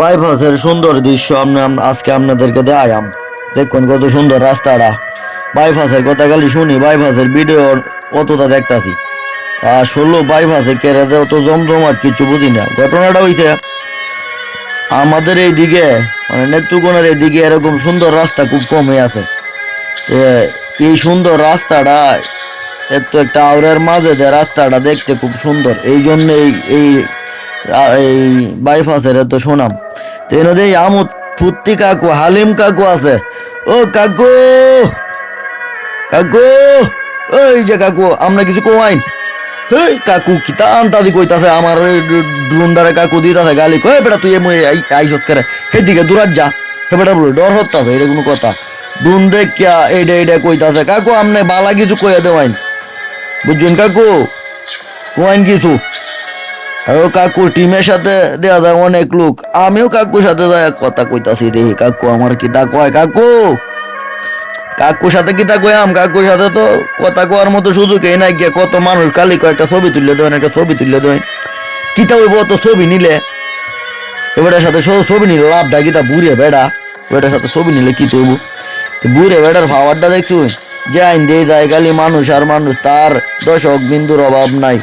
বাইপাসের সুন্দর দৃশ্য আজকে আপনাদেরকে দেখাইলাম। দেখুন কত সুন্দর রাস্তাটা। বাইপাসের কথা খালি শুনি, বাইপাসের ভিডিও অতটা দেখতাছি। আসলে বাইপাসে কেড়ে দেও তো জমজমাট কিছু বুঝি না। ঘটনাটা হইছে আমাদের এইদিকে, মানে নেত্রকোনার এইদিকে এরকম সুন্দর রাস্তা খুব কমই আছে। এই সুন্দর রাস্তাটা এত একটা আওড়ের মাঝে যে রাস্তাটা দেখতে খুব সুন্দর, এই জন্য এই এই বাইপাসের এত সুনাম। তো এনে আমুদ ফুত্তি কাকু, হালিম কাকু আছে। ও কাকু, কাকু, ওই যে কাকু, আমরা কিছু কমাইন। হেই কাকু কিতা আন্তাদি কইতাছে আমার ড্রুন্ডারে কাকু দিতাছে গালি। কই বেটা তুই আইসত করে সেদিকে দূরাত যা। হে বেটা বলে ডর হতাছে, এটা কোনো কথা? ড্রুন দেখ কিয়া এইটা এইটা কইতাছে। কাকু আমনে বালা কিছু কইয়া দেওয়াইন, বুঝছেন কাকু? কইন কিছু। ও কাকুর টিমের সাথে দেওয়া যায় অনেক লোক। আমিও কাকুর সাথে যায় কথা কইতাছি, দেখি কাকু আমার কিতা কয়। কাকু, কাকুর সাথে কিতা কয়াম? কাকুর সাথে তো কথা কওয়ার মতো সুযোগই নাই গিয়া। কত মানুষ খালি কয়েকটা ছবি তুললে দেন, একটা ছবি তুললে দেন। কিতা হইব অত ছবি নিলে? এবারের সাথে ছবি নিলে লাভটা কিতা? বুড়ে বেড়া ওটার সাথে ছবি নিলে কি তৈব? বুড়ে বেড়ার পাওয়ারটা দেখছুন, যে আইন দিয়ে যায় খালি মানুষ আর মানুষ, তার দর্শক বিন্দুর অভাব নাই।